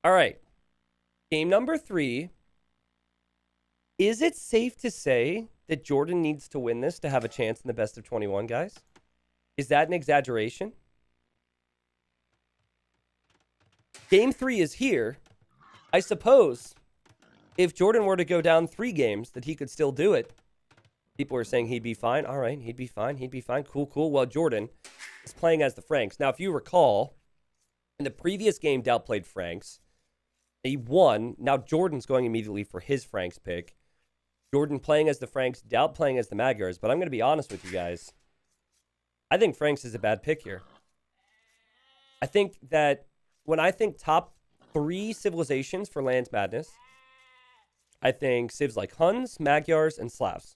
All right. Game number 3. Is it safe to say that Jordan needs to win this to have a chance in the best of 21, guys? Is that an exaggeration? Game 3 is here. I suppose if Jordan were to go down 3 games, that he could still do it. People are saying he'd be fine. All right, he'd be fine. He'd be fine. Cool, cool. Well, Jordan is playing as the Franks. Now, if you recall, in the previous game, DauT played Franks. He won. Now, Jordan's going immediately for his Franks pick. Jordan playing as the Franks, DauT playing as the Magyars. But I'm going to be honest with you guys. I think Franks is a bad pick here. I think that when I think top 3 civilizations for Lands Madness, I think civs like Huns, Magyars, and Slavs.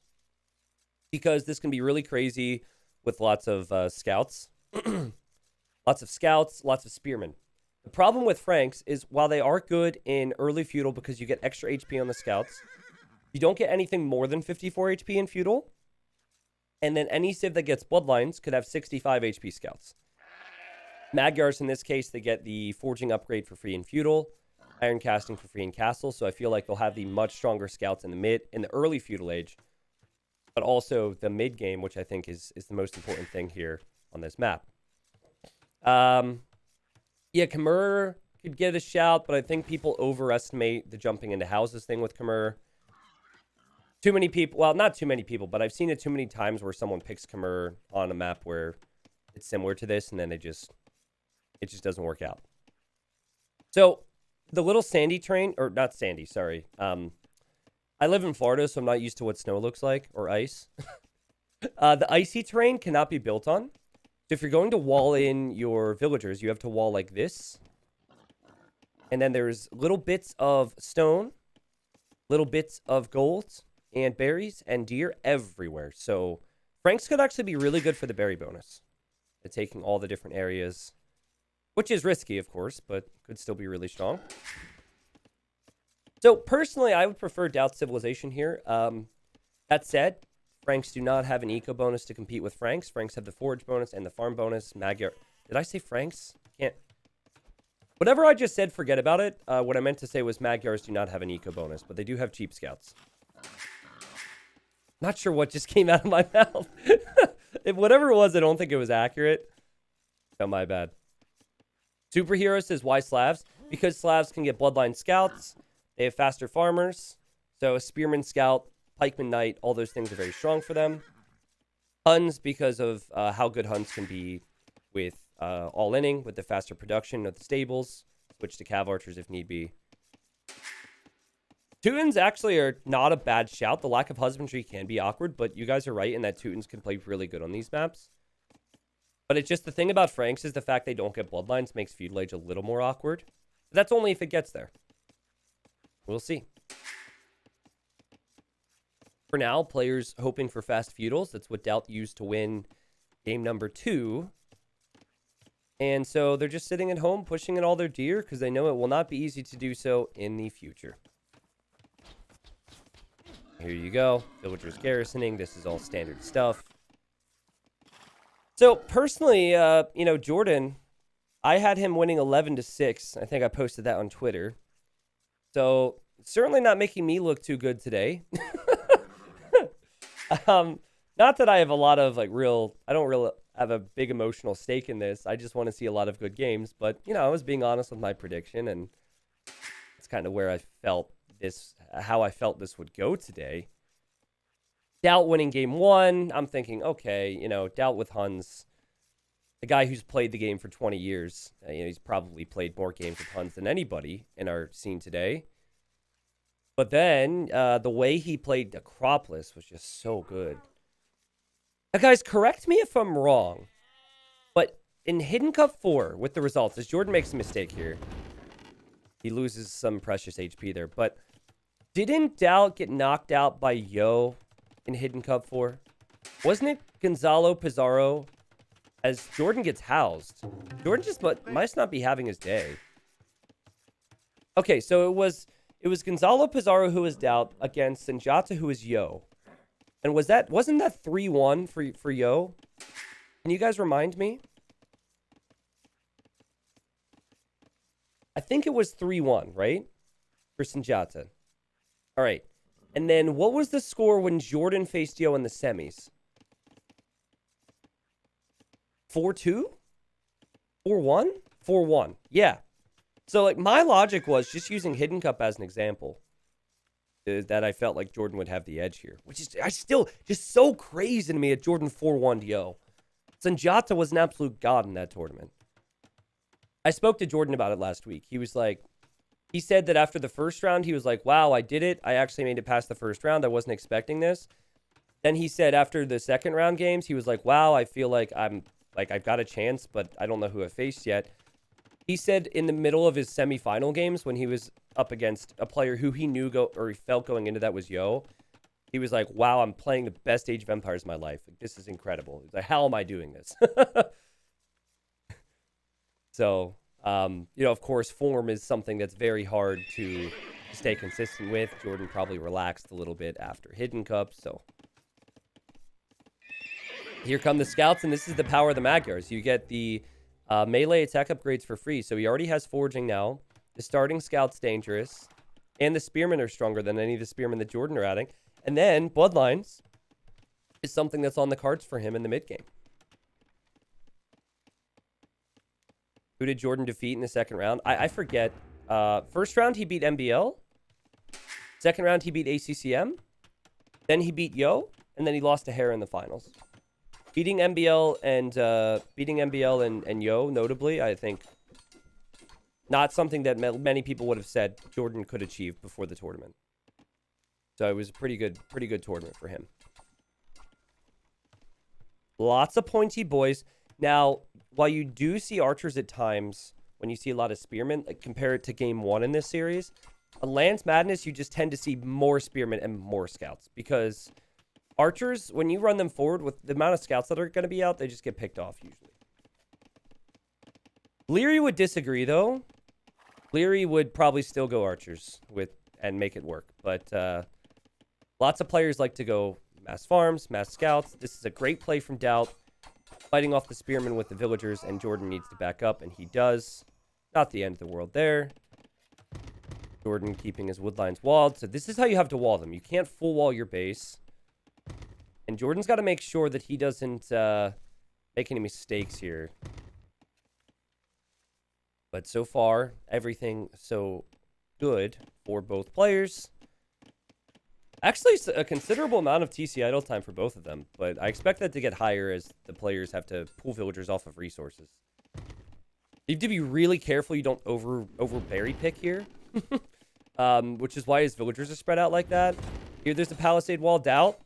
Because this can be really crazy with lots of scouts. Lots of scouts, lots of spearmen. The problem with Franks is while they are good in early Feudal because you get extra HP on the scouts, you don't get anything more than 54 HP in Feudal. And then any civ that gets Bloodlines could have 65 HP scouts. Magyars, in this case, they get the Forging upgrade for free in Feudal, Iron Casting for free in Castle, so I feel like they'll have the much stronger scouts in the early Feudal Age, but also the mid game, which I think is the most important thing here on this map. Yeah, Khmer could get a shout, but I think people overestimate the jumping into houses thing with Khmer. Too many people, well, not too many people, but I've seen it too many times where someone picks Khmer on a map where it's similar to this, and then it just doesn't work out. So the little sandy terrain, or not sandy, sorry. I live in Florida, so I'm not used to what snow looks like, or ice. The icy terrain cannot be built on. So if you're going to wall in your villagers, you have to wall like this. And then there's little bits of stone, little bits of gold, and berries, and deer everywhere. So Franks could actually be really good for the berry bonus. Taking all the different areas, which is risky, of course, but could still be really strong. So personally, I would prefer DauT Civilization here. That said, Franks do not have an eco bonus to compete with Franks. Franks have the forage bonus and the farm bonus. Magyar. Did I say Franks? Can't. Whatever I just said, forget about it. What I meant to say was Magyars do not have an eco bonus, but they do have cheap scouts. Not sure what just came out of my mouth. If whatever it was, I don't think it was accurate. Oh, my bad. Superhero says, why Slavs? Because Slavs can get Bloodline Scouts. They have faster farmers. So a Spearman Scout, Pikeman Knight, all those things are very strong for them. Huns, because of how good Huns can be with all-inning, with the faster production of the stables. Switch to Cav Archers if need be. Teutons actually are not a bad shout. The lack of husbandry can be awkward, but you guys are right in that Teutons can play really good on these maps. But it's just the thing about Franks is the fact they don't get Bloodlines makes Feudal Age a little more awkward. But that's only if it gets there. We'll see. For now, players hoping for fast Feudals. That's what DauT used to win game number 2. And so they're just sitting at home pushing in all their deer because they know it will not be easy to do so in the future. Here you go. Villagers garrisoning. This is all standard stuff. So personally, Jordan, I had him winning 11-6. I think I posted that on Twitter. So certainly not making me look too good today. Not that I have a lot of I don't really have a big emotional stake in this. I just want to see a lot of good games. But, I was being honest with my prediction, and it's kind of where I felt how I felt this would go today. DauT winning game 1, I'm thinking, okay, DauT with Huns, the guy who's played the game for 20 years, he's probably played more games with Huns than anybody in our scene today. But then the way he played Acropolis was just so good. Now, guys, correct me if I'm wrong, but in Hidden Cup 4, with the results, as Jordan makes a mistake here, he loses some precious HP there, but didn't DauT get knocked out by Yo in Hidden Cup 4? Wasn't it Gonzalo Pizarro? As Jordan gets housed, Jordan just must not be having his day. Okay, so it was Gonzalo Pizarro who was DauT against Senjata who was Yo. And wasn't that 3-1 for Yo? Can you guys remind me? I think it was 3-1, right? For Sanjata. All right. And then what was the score when Jordan faced Yo in the semis? 4-2? 4-1? 4-1. Yeah. So, like, my logic was just using Hidden Cup as an example. That I felt like Jordan would have the edge here. Which is, I still, just so crazy to me at Jordan 4-1'd Yo. Sanjata was an absolute god in that tournament. I spoke to Jordan about it last week. He was like, he said that after the first round, he was like, wow, I did it. I actually made it past the first round. I wasn't expecting this. Then he said after the second round games, he was like, wow, I feel like I've got a chance, but I don't know who I've faced yet. He said in the middle of his semifinal games when he was up against a player who he knew he felt going into that was Yo, he was like, wow, I'm playing the best Age of Empires of my life. Like, this is incredible. He's like, how am I doing this? So, of course, form is something that's very hard to stay consistent with. Jordan probably relaxed a little bit after Hidden Cup, so. Here come the scouts, and this is the power of the Magyars. You get the melee attack upgrades for free. So he already has forging now. The starting scout's dangerous. And the spearmen are stronger than any of the spearmen that Jordan are adding. And then bloodlines is something that's on the cards for him in the mid game. Who did Jordan defeat in the second round? I forget. First round, he beat MBL. Second round, he beat ACCM. Then he beat Yo. And then he lost to Hera in the finals. Beating MBL and Yo, notably, I think, not something that many people would have said Jordan could achieve before the tournament. So it was a pretty good tournament for him. Lots of pointy boys. Now, while you do see archers at times, when you see a lot of spearmen, like compare it to game 1 in this series, on Lance Madness, you just tend to see more spearmen and more scouts. Because archers, when you run them forward with the amount of scouts that are going to be out, they just get picked off usually. Leary would disagree, though. Leary would probably still go archers and make it work. But lots of players like to go mass farms, mass scouts. This is a great play from DauT. Fighting off the spearmen with the villagers, and Jordan needs to back up, and he does. Not the end of the world there. Jordan keeping his woodlines walled. So this is how you have to wall them. You can't full wall your base. And Jordan's got to make sure that he doesn't make any mistakes here. But so far, everything so good for both players. Actually, a considerable amount of TC idle time for both of them, but I expect that to get higher as the players have to pull villagers off of resources. You have to be really careful you don't over berry pick here, which is why his villagers are spread out like that. Here, there's a palisade wall. DauT.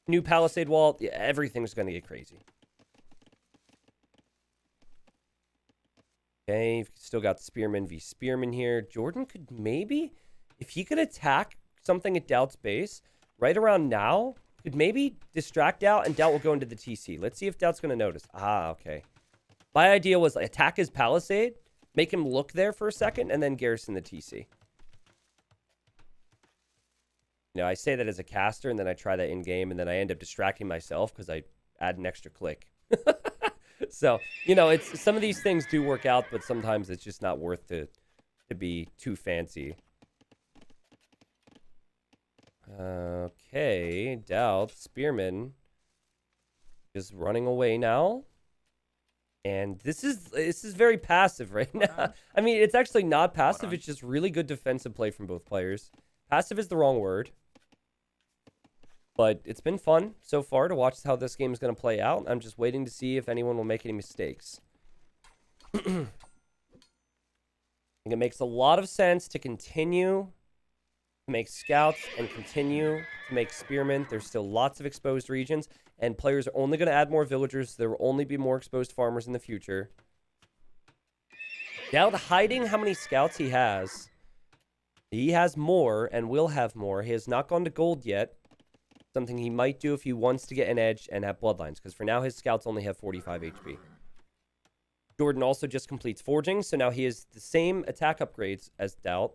New palisade wall. Yeah, everything's going to get crazy. Okay, you've still got Spearman v Spearman here. Jordan could maybe, if he could attack something at DauT's base right around now, could maybe distract DauT, and DauT will go into the TC. Let's see if DauT's going to notice. Ah, okay. My idea was attack his palisade, make him look there for a second, and then garrison the TC. You know, I say that as a caster, and then I try that in-game, and then I end up distracting myself because I add an extra click. So, you know, some of these things do work out, but sometimes it's just not worth to be too fancy. Okay, DauT, Spearman is running away now. And this is very passive right now. I mean, it's actually not passive. It's just really good defensive play from both players. Passive is the wrong word. But it's been fun so far to watch how this game is going to play out. I'm just waiting to see if anyone will make any mistakes. I think it makes a lot of sense to continue to make scouts and continue to make spearmen. There's still lots of exposed regions, and players are only going to add more villagers. So there will only be more exposed farmers in the future. DauT hiding how many scouts he has. He has more and will have more. He has not gone to gold yet. Something he might do if he wants to get an edge and have bloodlines, because for now his scouts only have 45 HP. Jordan also just completes forging, so now he has the same attack upgrades as DauT.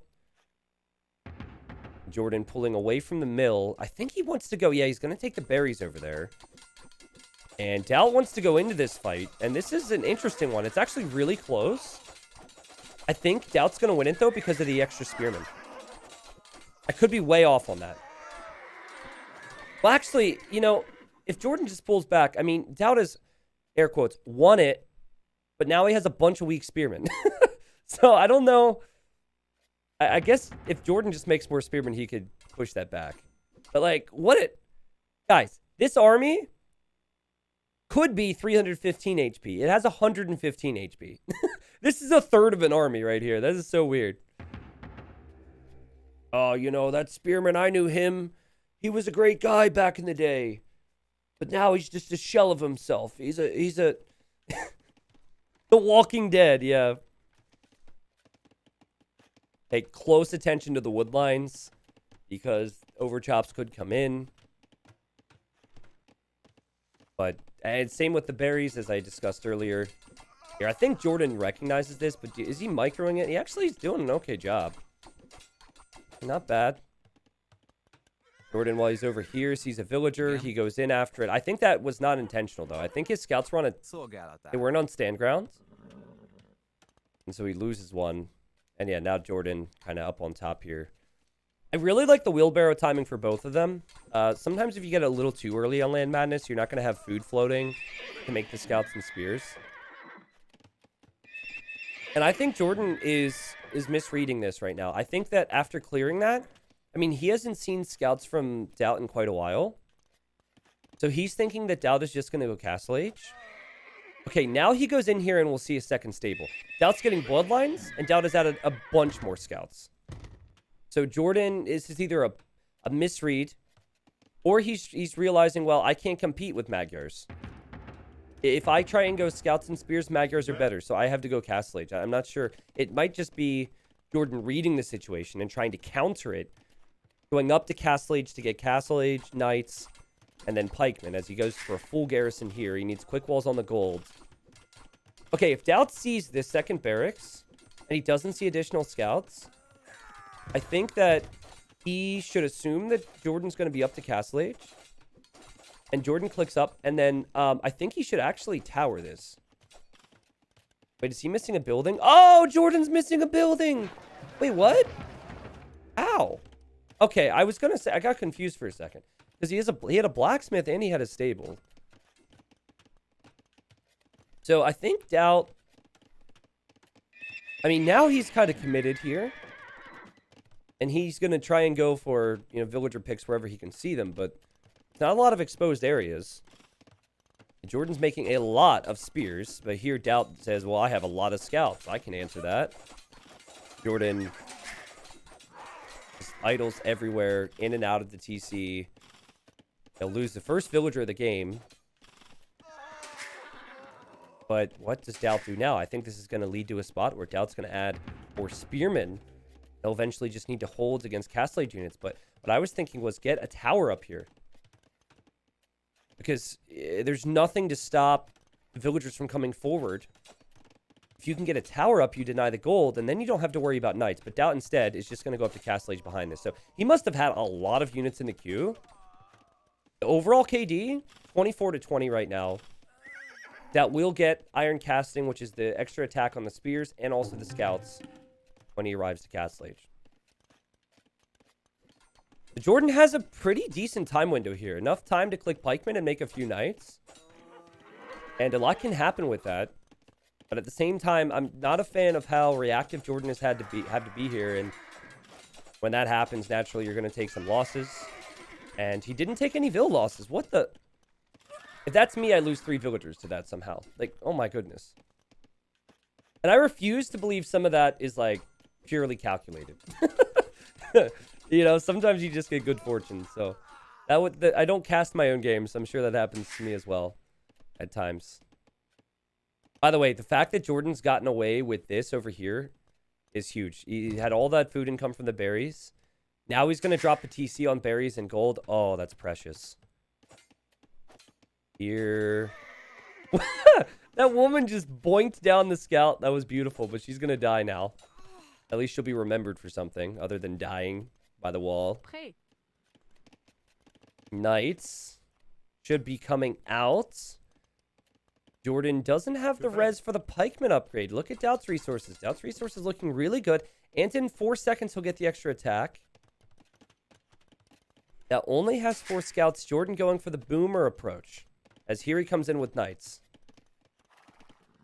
Jordan pulling away from the mill. I think he wants to go, yeah, he's going to take the berries over there. And DauT wants to go into this fight, and this is an interesting one. It's actually really close. I think DauT's going to win it, though, because of the extra spearmen. I could be way off on that. Well, actually, you know, if Jordan just pulls back, I mean, DauT has, air quotes, won it, but now he has a bunch of weak spearmen. So I don't know. I guess if Jordan just makes more spearmen, he could push that back. But, like, guys, this army could be 315 HP. It has 115 HP. This is a third of an army right here. That is so weird. Oh, you know, that spearman, I knew him. He was a great guy back in the day. But now he's just a shell of himself. He's a The Walking Dead, yeah. Pay close attention to the wood lines because overchops could come in. But, and same with the berries, as I discussed earlier. Here, I think Jordan recognizes this, but is he microing it? He actually is doing an okay job. Not bad. Jordan, while he's over here, sees a villager. He goes in after it. I think that was not intentional, though. I think his scouts were on they weren't on stand ground. And so he loses one. And yeah, now Jordan kind of up on top here. I really like the wheelbarrow timing for both of them. Sometimes if you get a little too early on Land Madness, you're not going to have food floating to make the scouts and spears. And I think Jordan is misreading this right now. I think that after clearing that, I mean, he hasn't seen scouts from DauT in quite a while. So he's thinking that DauT is just going to go Castle Age. Okay, now he goes in here and we'll see a second stable. DauT's getting bloodlines, and DauT has added a bunch more scouts. So Jordan is either a misread, or he's realizing, well, I can't compete with Magyars. If I try and go scouts and spears, Magyars are better, so I have to go Castle Age. I'm not sure. It might just be Jordan reading the situation and trying to counter it, going up to Castle Age to get Castle Age, Knights, and then Pikemen. As he goes for a full garrison here, he needs quick walls on the gold. Okay, if DauT sees this second barracks, and he doesn't see additional scouts, I think that he should assume that Jordan's going to be up to Castle Age. And Jordan clicks up, and then I think he should actually tower this. Wait, is he missing a building? Oh, Jordan's missing a building! Wait, what? Ow. Okay, I was going to say, I got confused for a second. Because he had a blacksmith and he had a stable. So I think DauT... I mean, now he's kind of committed here. And he's going to try and go for, you know, villager picks wherever he can see them. But not a lot of exposed areas. Jordan's making a lot of spears. But here DauT says, well, I have a lot of scouts. I can answer that. Jordan just idles everywhere, in and out of the TC. They'll lose the first villager of the game. But what does DauT do now? I think this is going to lead to a spot where DauT's going to add more spearmen. They'll eventually just need to hold against Castle Age units. But what I was thinking was get a tower up here. Because there's nothing to stop the villagers from coming forward. If you can get a tower up, you deny the gold, and then you don't have to worry about knights. But DauT instead is just going to go up to Castle Age behind this. So he must have had a lot of units in the queue. The overall KD, 24-20 right now. That will get Iron Casting, which is the extra attack on the spears, and also the scouts when he arrives to Castle Age. Jordan has a pretty decent time window here. Enough time to click Pikemen and make a few knights. And a lot can happen with that. But at the same time, I'm not a fan of how reactive Jordan has had to be here. And when that happens, naturally, you're going to take some losses. And he didn't take any vill losses. What the... If that's me, I lose 3 villagers to that somehow. Like, oh my goodness. And I refuse to believe some of that is, like, purely calculated. You know, sometimes you just get good fortune. So, I don't cast my own games. So I'm sure that happens to me as well at times. By the way, the fact that Jordan's gotten away with this over here is huge. He had all that food income from the berries. Now he's going to drop the TC on berries and gold. Oh, that's precious. Here. That woman just boinked down the scout. That was beautiful, but she's going to die now. At least she'll be remembered for something other than dying by the wall. Knights should be coming out. Jordan doesn't have the res for the pikeman upgrade. Look at DauT's resources. DauT's resources looking really good. And in 4 seconds, he'll get the extra attack. That only has 4 scouts. Jordan going for the boomer approach. As here he comes in with knights.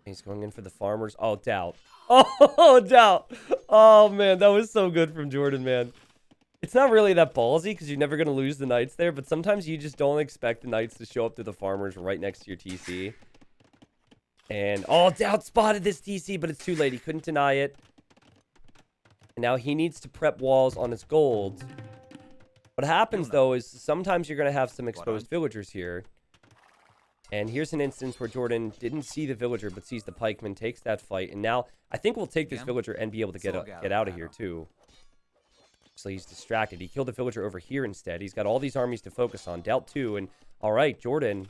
He's going in for the farmers. Oh, DauT. Oh, DauT. Oh, man. That was so good from Jordan, man. It's not really that ballsy because you're never going to lose the knights there. But sometimes you just don't expect the knights to show up to the farmers right next to your TC. And, oh, DauT spotted this TC, but it's too late. He couldn't deny it. And now he needs to prep walls on his gold. What happens, though, is sometimes you're going to have some exposed villagers here. And here's an instance where Jordan didn't see the villager, but sees the pikeman, takes that fight. And now I think we'll take this villager and be able to get out of here, too. So he's distracted. He killed the villager over here instead. He's got all these armies to focus on. DauT 2. And, all right, Jordan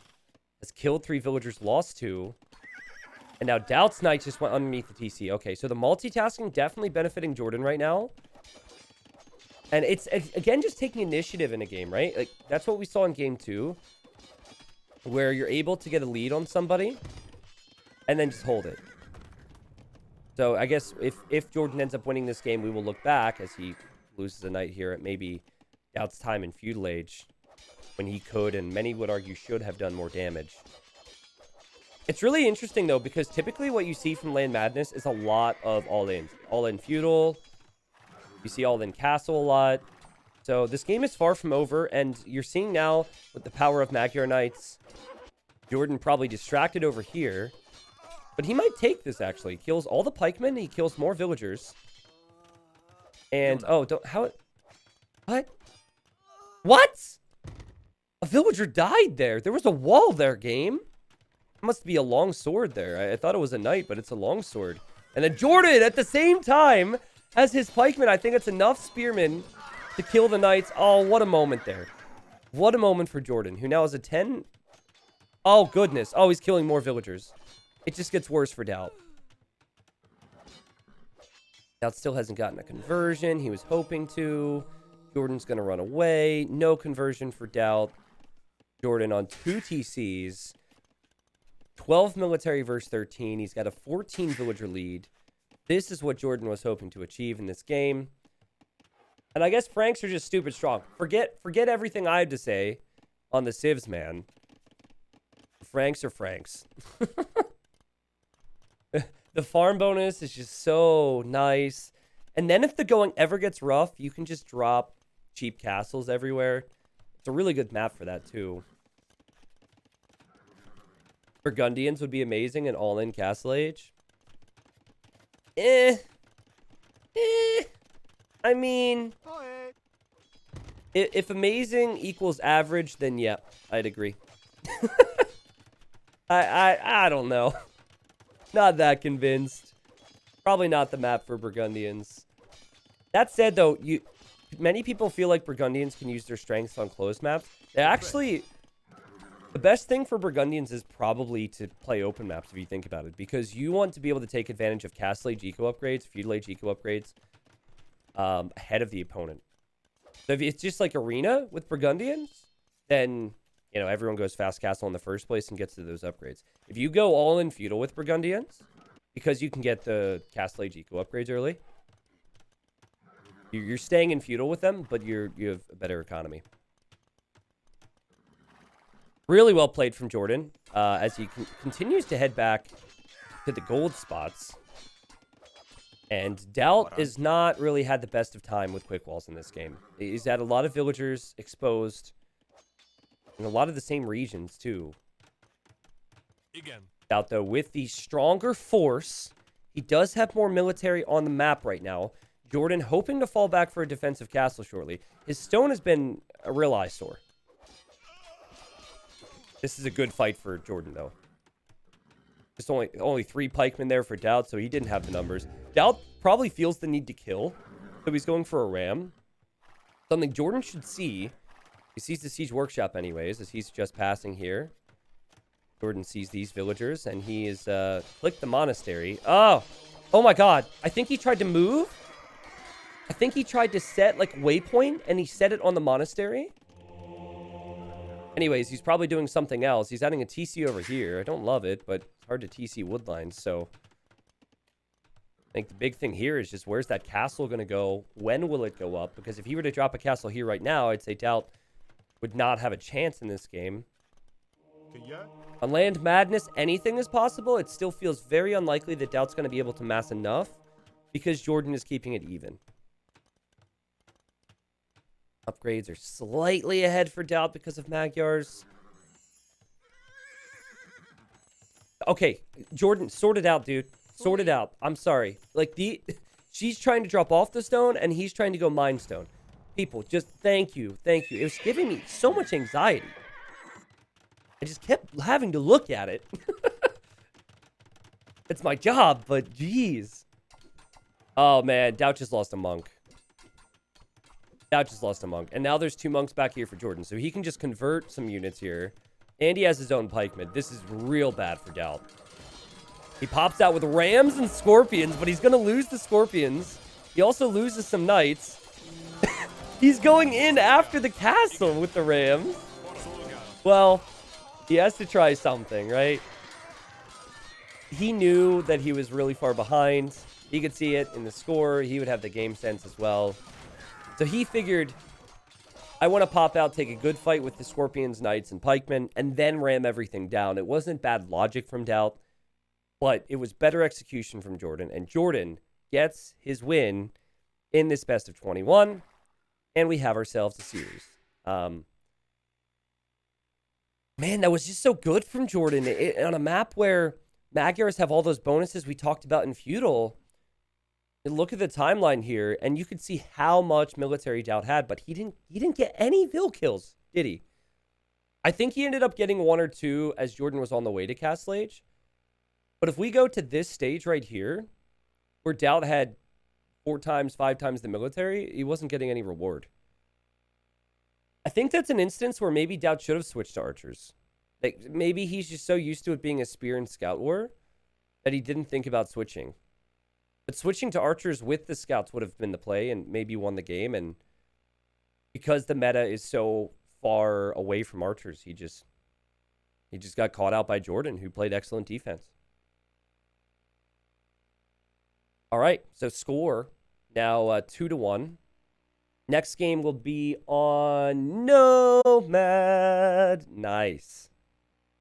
has killed 3 villagers, lost 2. And now DauT's knight just went underneath the TC. Okay, so the multitasking definitely benefiting Jordan right now. And it's, again, just taking initiative in a game, right? Like, that's what we saw in game 2. Where you're able to get a lead on somebody. And then just hold it. So, I guess if Jordan ends up winning this game, we will look back as he loses a knight here at maybe DauT's time in Feudal Age. When he could, and many would argue should have done more damage. It's really interesting, though, because typically what you see from Land Madness is a lot of all-in. All-in Feudal. You see all-in Castle a lot. So this game is far from over, and you're seeing now, with the power of Magyar Knights, Jordan probably distracted over here. But he might take this, actually. He kills all the pikemen, he kills more villagers. And, oh, don't, how, what? What? A villager died there. There was a wall there, game. Must be a long sword there. I thought it was a knight, but it's a long sword. And then Jordan, at the same time, as his pikeman, I think it's enough spearmen to kill the knights. Oh, what a moment there. What a moment for Jordan, who now has a 10. Oh, goodness. Oh, he's killing more villagers. It just gets worse for DauT. DauT still hasn't gotten a conversion. He was hoping to. Jordan's going to run away. No conversion for DauT. Jordan on 2 TCs. 12 military versus 13. He's got a 14 villager lead. This is what Jordan was hoping to achieve in this game. And I guess Franks are just stupid strong. Forget everything I have to say on the civs, man. Franks are Franks. The farm bonus is just so nice. And then if the going ever gets rough, you can just drop cheap castles everywhere. It's a really good map for that, too. Burgundians would be amazing in all-in Castle Age. I mean, if amazing equals average, then yeah, I'd agree. I don't know. Not that convinced. Probably not the map for Burgundians. That said, though, many people feel like Burgundians can use their strengths on closed maps. They actually... The best thing for Burgundians is probably to play open maps, if you think about it. Because you want to be able to take advantage of Castle Age Eco upgrades, Feudal Age Eco upgrades, ahead of the opponent. So if it's just like Arena with Burgundians, then, you know, everyone goes fast castle in the first place and gets to those upgrades. If you go all in Feudal with Burgundians, because you can get the Castle Age Eco upgrades early, you're staying in Feudal with them, but you have a better economy. Really well played from Jordan as he continues to head back to the gold spots. And DauT has not really had the best of time with quick walls in this game. He's had a lot of villagers exposed in a lot of the same regions, too. DauT, though, with the stronger force, he does have more military on the map right now. Jordan hoping to fall back for a defensive castle shortly. His stone has been a real eyesore. This is a good fight for Jordan, though. Just only 3 pikemen there for DauT, so he didn't have the numbers. DauT probably feels the need to kill, so he's going for a ram. Something Jordan should see. He sees the Siege Workshop anyways, as he's just passing here. Jordan sees these villagers, and he is clicked the monastery. Oh my god. I think he tried to move. I think he tried to set, like, waypoint, and he set it on the monastery. Anyways, he's probably doing something else. He's adding a TC over here. I don't love it, but it's hard to TC woodlines, so I think the big thing here is just where's that castle going to go? When will it go up? Because if he were to drop a castle here right now, I'd say DauT would not have a chance in this game. On Land Madness, anything is possible. It still feels very unlikely that DauT's going to be able to mass enough because Jordan is keeping it even. Upgrades are slightly ahead for DauT because of Magyar's. Okay, Jordan, sort it out, dude. Sort it out. I'm sorry. Like, she's trying to drop off the stone, and he's trying to go mine stone. People, just thank you. Thank you. It was giving me so much anxiety. I just kept having to look at it. It's my job, but jeez. Oh, man. DauT just lost a monk. DauT just lost a monk. And now there's 2 monks back here for Jordan. So he can just convert some units here. And he has his own pikeman. This is real bad for DauT. He pops out with rams and scorpions, but he's going to lose the scorpions. He also loses some knights. He's going in after the castle with the rams. Well, he has to try something, right? He knew that he was really far behind. He could see it in the score. He would have the game sense as well. So he figured, I want to pop out, take a good fight with the Scorpions, Knights, and Pikemen, and then ram everything down. It wasn't bad logic from DauT, but it was better execution from Jordan. And Jordan gets his win in this best of 21, and we have ourselves a series. Man, that was just so good from Jordan. On a map where Magyars have all those bonuses we talked about in Feudal, and look at the timeline here, and you could see how much military DauT had, but he didn't get any Vil kills, did he? I think he ended up getting 1 or 2 as Jordan was on the way to Castle Age. But if we go to this stage right here, where DauT had 4 times, 5 times the military, he wasn't getting any reward. I think that's an instance where maybe DauT should have switched to archers. Like, maybe he's just so used to it being a spear and scout war that he didn't think about switching. But switching to archers with the scouts would have been the play and maybe won the game. And because the meta is so far away from archers, he just got caught out by Jordan, who played excellent defense. All right, so score now 2-1. Next game will be on Nomad. Nice.